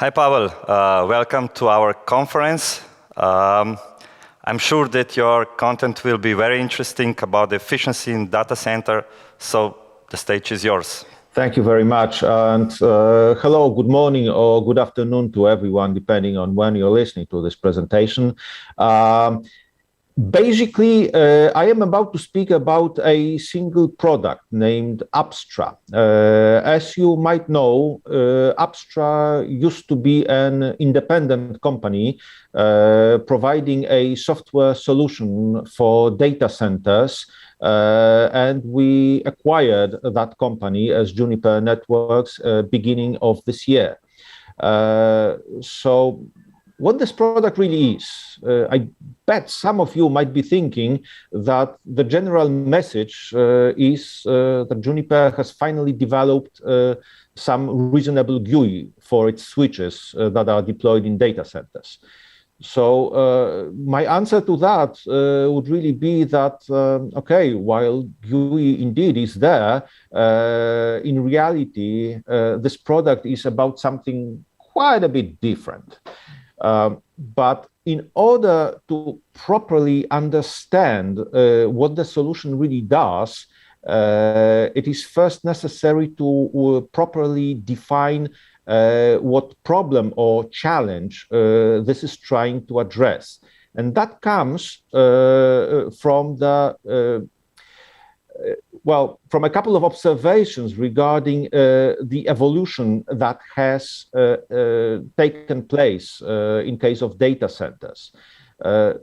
Hi, Pawel. Welcome to our conference. I'm sure that your content will be very interesting about the efficiency in data center, so the stage is yours. Thank you very much. And hello, good morning or good afternoon to everyone, depending on when you're listening to this presentation. Basically, I am about to speak about a single product named Apstra. As you might know, Apstra used to be an independent company providing a software solution for data centers, and we acquired that company as Juniper Networks beginning of this year. So what this product really is, I bet some of you might be thinking that the general message is that Juniper has finally developed some reasonable GUI for its switches that are deployed in data centers. So my answer to that would really be that, okay, while GUI indeed is there, in reality, this product is about something quite a bit different. But in order to properly understand what the solution really does, it is first necessary to properly define what problem or challenge this is trying to address. And that comes from from a couple of observations regarding the evolution that has taken place in case of data centers.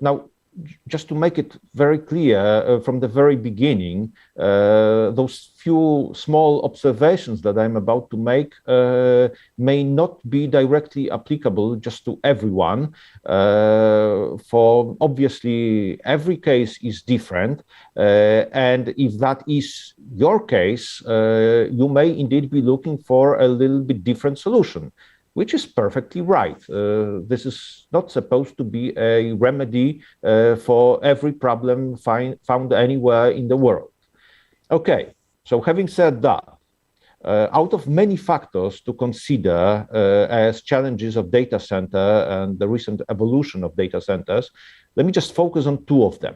Now, just to make it very clear from the very beginning, those few small observations that I'm about to make may not be directly applicable just to everyone, for obviously every case is different, and if that is your case, you may indeed be looking for a little bit different solution, which is perfectly right. This is not supposed to be a remedy for every problem found anywhere in the world. Okay, so having said that, out of many factors to consider as challenges of data center and the recent evolution of data centers, let me just focus on two of them.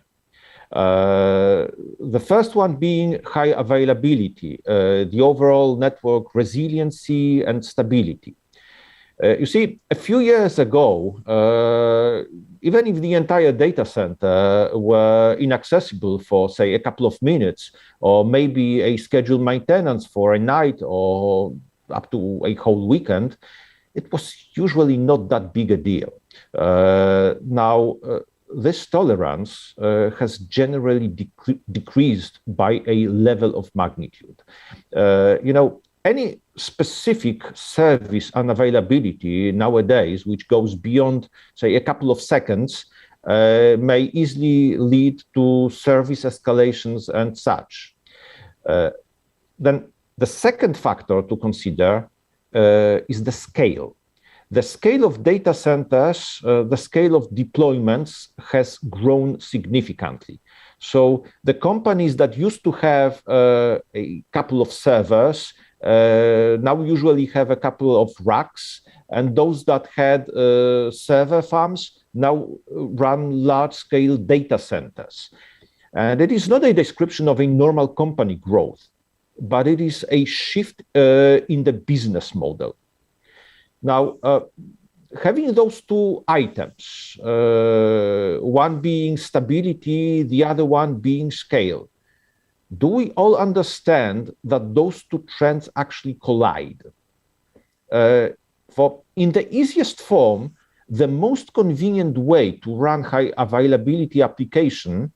The first one being high availability, the overall network resiliency and stability. You see, a few years ago, even if the entire data center were inaccessible for, say, a couple of minutes, or maybe a scheduled maintenance for a night or up to a whole weekend, it was usually not that big a deal. Now, this tolerance has generally decreased by a level of magnitude. Any specific service unavailability nowadays, which goes beyond, say, a couple of seconds, may easily lead to service escalations and such. Then the second factor to consider is the scale. The scale of data centers, the scale of deployments has grown significantly. So the companies that used to have a couple of servers now usually have a couple of racks, and those that had server farms now run large-scale data centers. And it is not a description of a normal company growth, but it is a shift in the business model. Now, having those two items, one being stability, the other one being scale, do we all understand that those two trends actually collide? For in the easiest form, the most convenient way to run high availability application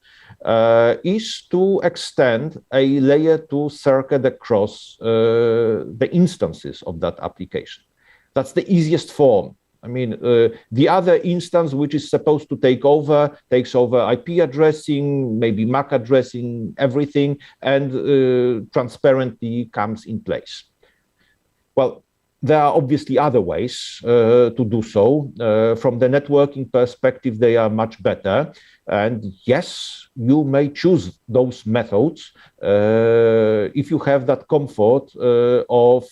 is to extend a layer 2 circuit across the instances of that application. That's the easiest form. I mean, the other instance, which is supposed to takes over IP addressing, maybe MAC addressing, everything, and transparently comes in place. Well, there are obviously other ways to do so. From the networking perspective, they are much better. And yes, you may choose those methods if you have that comfort of,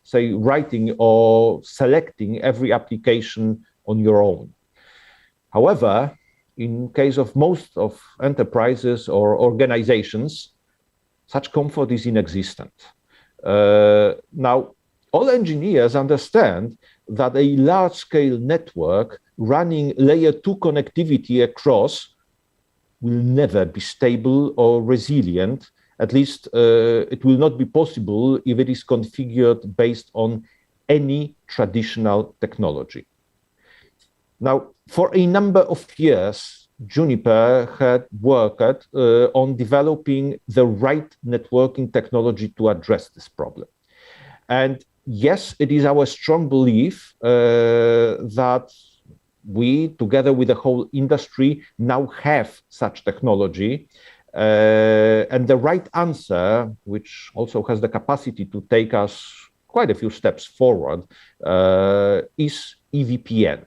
say, writing or selecting every application on your own. However, in case of most of enterprises or organizations, such comfort is inexistent. Now, all engineers understand that a large-scale network running layer 2 connectivity across will never be stable or resilient. At least it will not be possible if it is configured based on any traditional technology. Now, for a number of years, Juniper had worked on developing the right networking technology to address this problem. And yes, it is our strong belief that we, together with the whole industry, now have such technology. And the right answer, which also has the capacity to take us quite a few steps forward, is EVPN.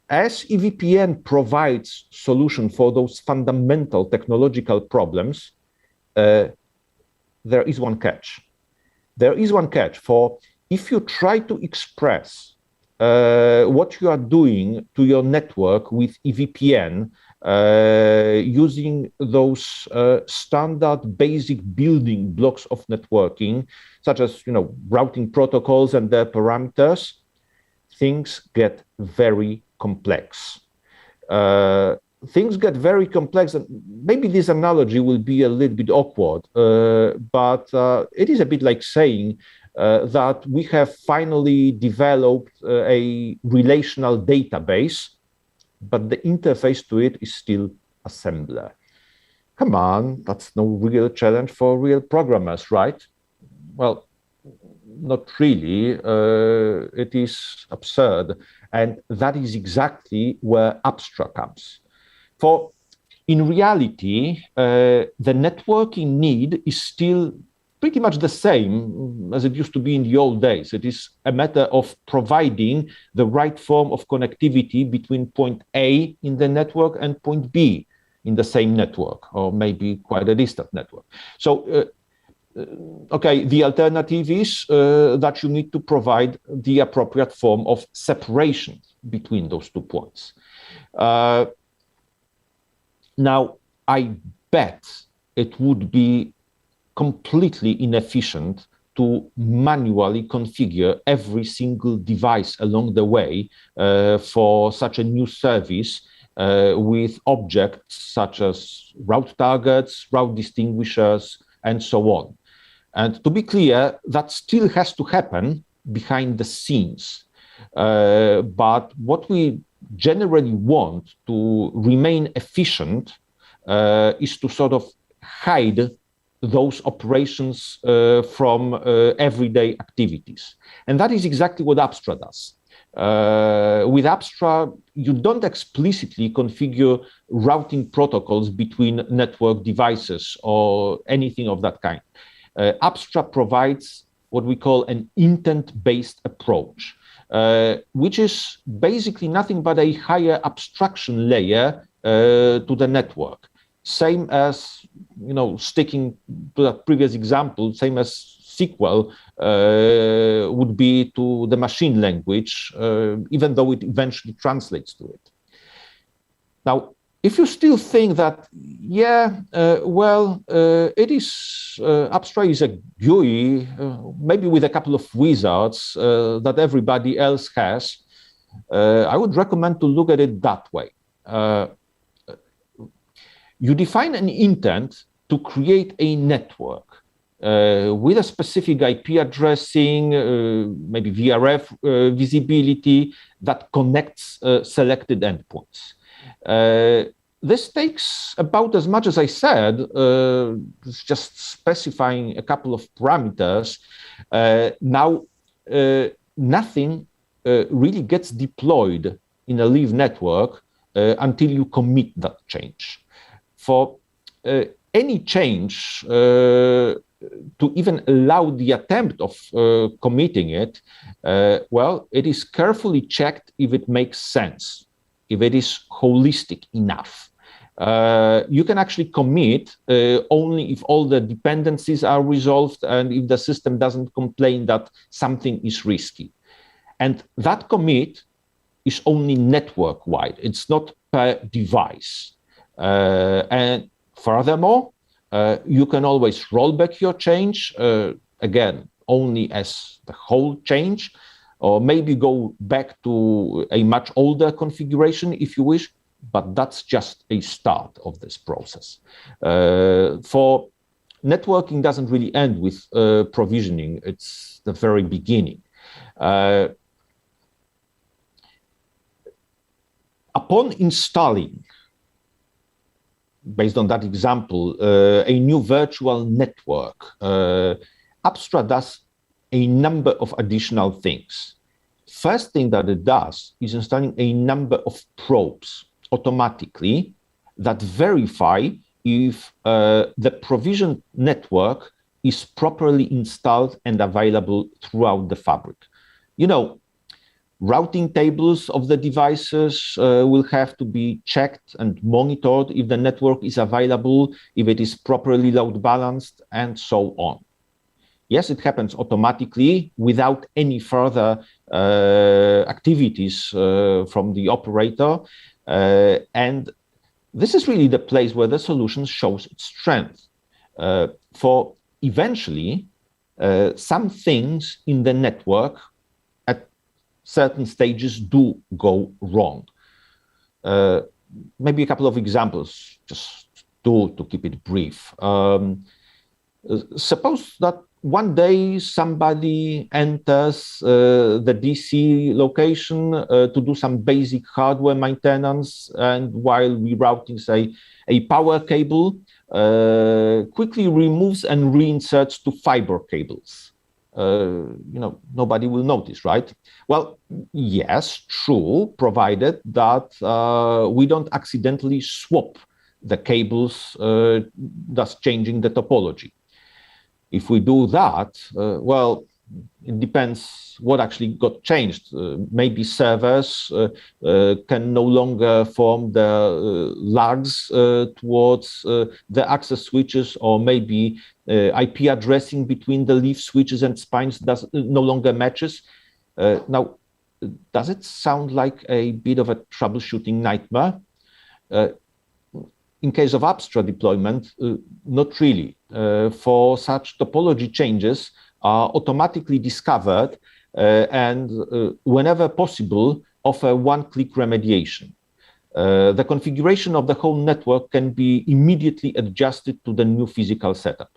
As EVPN provides solution for those fundamental technological problems, there is one catch. There is one catch, for if you try to express what you are doing to your network with EVPN using those standard basic building blocks of networking, such as routing protocols and their parameters, things get very complex. Things get very complex, and maybe this analogy will be a little bit awkward, but it is a bit like saying that we have finally developed a relational database, but the interface to it is still assembler. Come on, that's no real challenge for real programmers, right? Well, not really. It is absurd. And that is exactly where Apstra comes. For in reality, the networking need is still pretty much the same as it used to be in the old days. It is a matter of providing the right form of connectivity between point A in the network and point B in the same network, or maybe quite a distant network. So, okay, the alternative is that you need to provide the appropriate form of separation between those 2 points. Now, I bet it would be completely inefficient to manually configure every single device along the way for such a new service with objects such as route targets, route distinguishers, and so on. And to be clear, that still has to happen behind the scenes. But what we generally want to remain efficient is to sort of hide those operations from everyday activities. And that is exactly what Apstra does. With Apstra, you don't explicitly configure routing protocols between network devices or anything of that kind. Apstra provides what we call an intent-based approach, which is basically nothing but a higher abstraction layer to the network. Same as, sticking to that previous example, same as SQL would be to the machine language, even though it eventually translates to it. Now, if you still think that, it is, Apstra is a GUI, maybe with a couple of wizards that everybody else has, I would recommend to look at it that way. You define an intent to create a network with a specific IP addressing, maybe VRF visibility that connects selected endpoints. This takes about as much as I said, it's just specifying a couple of parameters. Now, nothing really gets deployed in a live network until you commit that change. For any change, to even allow the attempt of committing it, well, it is carefully checked if it makes sense, if it is holistic enough. You can actually commit only if all the dependencies are resolved and if the system doesn't complain that something is risky. And that commit is only network-wide. It's not per device. And furthermore, you can always roll back your change, again, only as the whole change, or maybe go back to a much older configuration if you wish, but that's just a start of this process. For networking doesn't really end with provisioning, it's the very beginning. Upon installing, based on that example, a new virtual network, Apstra does a number of additional things. First thing that it does is installing a number of probes automatically that verify if the provisioned network is properly installed and available throughout the fabric. You know, routing tables of the devices will have to be checked and monitored if the network is available, if it is properly load balanced, and so on. Yes, it happens automatically without any further activities from the operator. And this is really the place where the solution shows its strength. For eventually, some things in the network at certain stages do go wrong. Maybe a couple of examples, just to keep it brief. Suppose that one day somebody enters the DC location to do some basic hardware maintenance, and while rerouting, say, a power cable, quickly removes and reinserts two fiber cables. You know, nobody will notice, right? Well, yes, true, provided that we don't accidentally swap the cables, thus changing the topology. If we do that, well, it depends what actually got changed. Maybe servers can no longer form the lugs towards the access switches, or maybe IP addressing between the leaf switches and spines no longer matches. Now, does it sound like a bit of a troubleshooting nightmare? In case of Apstra deployment, not really. For such topology changes are automatically discovered and whenever possible offer one-click remediation. The configuration of the whole network can be immediately adjusted to the new physical setup.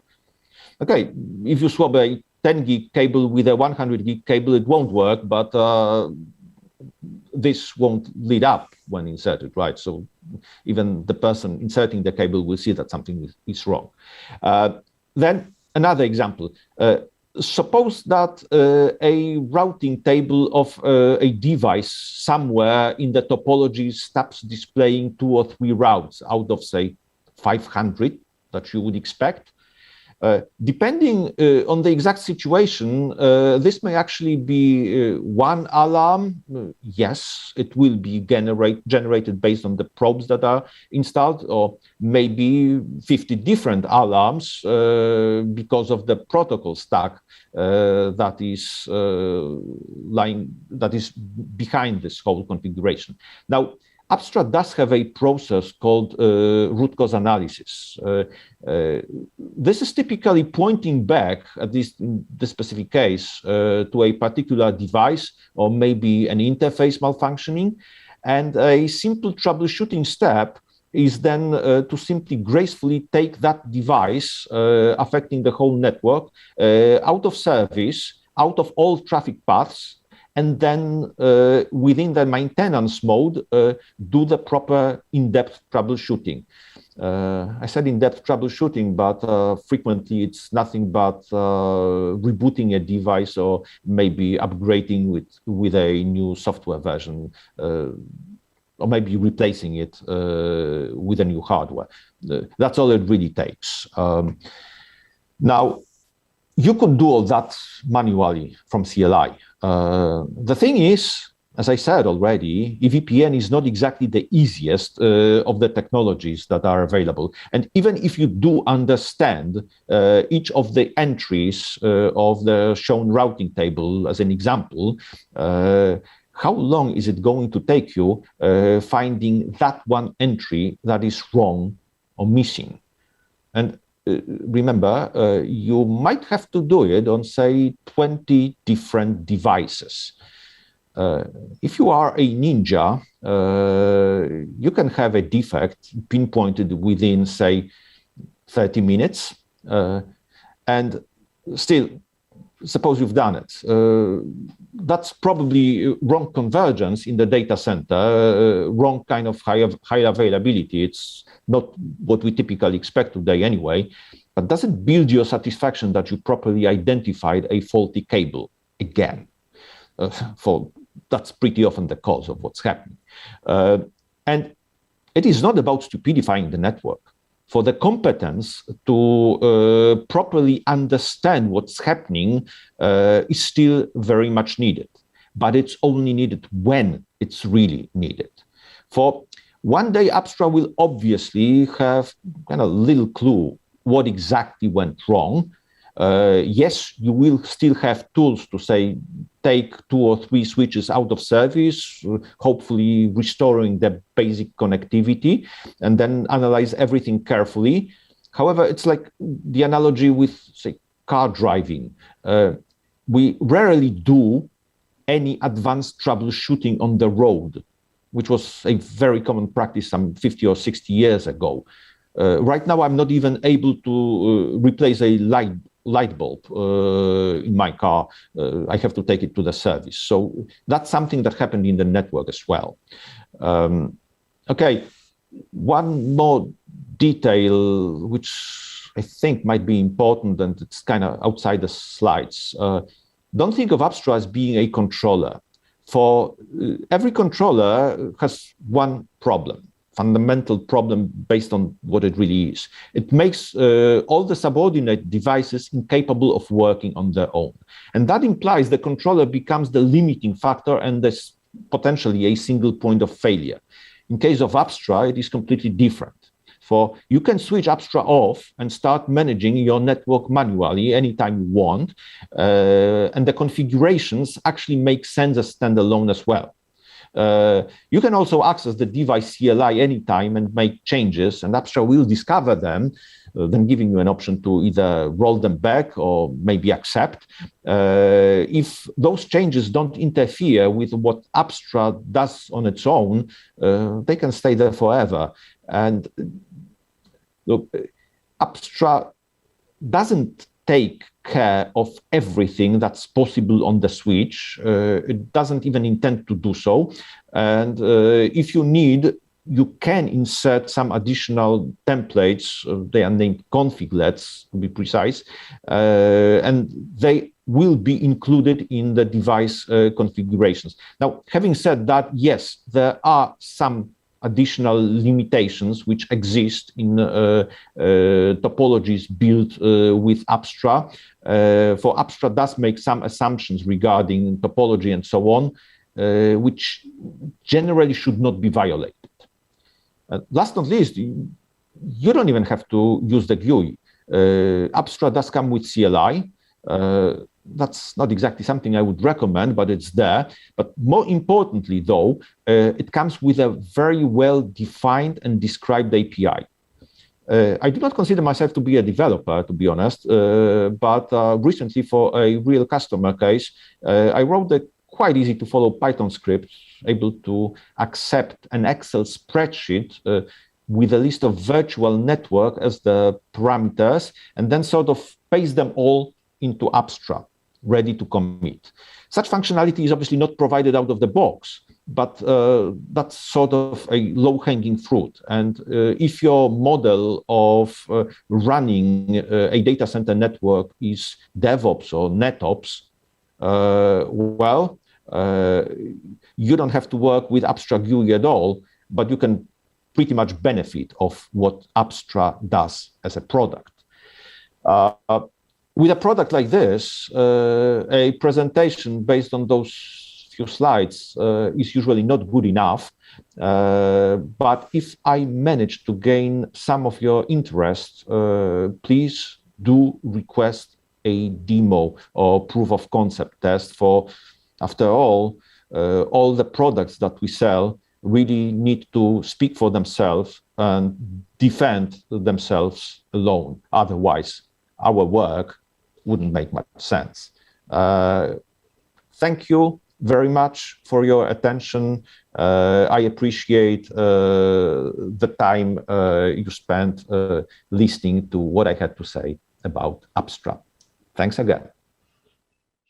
Okay, if you swap a 10 gig cable with a 100 gig cable, it won't work, but this won't lead up when inserted, right? So even the person inserting the cable will see that something is wrong. Then another example. Suppose that a routing table of a device somewhere in the topology stops displaying 2 or 3 routes out of, say, 500 that you would expect. Depending on the exact situation, this may actually be one alarm. Yes, it will be generated based on the probes that are installed, or maybe 50 different alarms because of the protocol stack that is behind this whole configuration. Now, Apstra does have a process called root cause analysis. This is typically pointing back, at least in this specific case, to a particular device or maybe an interface malfunctioning. And a simple troubleshooting step is then to simply gracefully take that device affecting the whole network out of service, out of all traffic paths, and then within the maintenance mode, do the proper in-depth troubleshooting. I said in-depth troubleshooting, but frequently it's nothing but rebooting a device or maybe upgrading with a new software version, or maybe replacing it with a new hardware. That's all it really takes. Now, You could do all that manually from CLI. The thing is, as I said already, EVPN is not exactly the easiest of the technologies that are available. And even if you do understand each of the entries of the shown routing table as an example, how long is it going to take you finding that one entry that is wrong or missing? And remember, you might have to do it on, say, 20 different devices. If you are a ninja, you can have a defect pinpointed within, say, 30 minutes, and still, suppose you've done it. That's probably wrong convergence in the data center, wrong kind of high availability. It's not what we typically expect today anyway, but does it build your satisfaction that you properly identified a faulty cable again? That's pretty often the cause of what's happening. And it is not about stupidifying the network. For the competence to properly understand what's happening is still very much needed, but it's only needed when it's really needed. For one day, Apstra will obviously have kind of little clue what exactly went wrong. Yes, you will still have tools to say, take 2 or 3 switches out of service, hopefully restoring the basic connectivity, and then analyze everything carefully. However, it's like the analogy with, say, car driving. We rarely do any advanced troubleshooting on the road, which was a very common practice some 50 or 60 years ago. Right now, I'm not even able to replace a light bulb in my car. I have to take it to the service. So that's something that happened in the network as well. Okay, one more detail, which I think might be important, and it's kind of outside the slides. Don't think of Apstra as being a controller. For every controller has one problem. Fundamental problem based on what it really is. It makes all the subordinate devices incapable of working on their own. And that implies the controller becomes the limiting factor and there's potentially a single point of failure. In case of Apstra, it is completely different. For you can switch Apstra off and start managing your network manually anytime you want. And the configurations actually make sense as standalone as well. You can also access the device CLI anytime and make changes, and Apstra will discover them, then giving you an option to either roll them back or maybe accept. If those changes don't interfere with what Apstra does on its own, they can stay there forever. And look, Apstra doesn't take care of everything that's possible on the switch. It doesn't even intend to do so. And if you need, you can insert some additional templates. They are named configlets, to be precise, and they will be included in the device configurations. Now, having said that, yes, there are some additional limitations which exist in topologies built with Apstra. For Apstra does make some assumptions regarding topology and so on, which generally should not be violated. Last not least, you don't even have to use the GUI. Apstra does come with CLI. That's not exactly something I would recommend, but it's there. But more importantly, though, it comes with a very well-defined and described API. I do not consider myself to be a developer, to be honest, but recently for a real customer case, I wrote a quite easy to follow Python script, able to accept an Excel spreadsheet with a list of virtual network as the parameters, and then sort of paste them all into Apstra, ready to commit. Such functionality is obviously not provided out of the box, but that's sort of a low-hanging fruit. And if your model of running a data center network is DevOps or NetOps, you don't have to work with Apstra GUI at all, but you can pretty much benefit of what Apstra does as a product. With a product like this, a presentation based on those few slides is usually not good enough. But if I manage to gain some of your interest, please do request a demo or proof of concept test for, after all the products that we sell really need to speak for themselves and defend themselves alone. Otherwise, our work wouldn't make much sense. Thank you very much for your attention. I appreciate the time you spent listening to what I had to say about Apstra. Thanks again.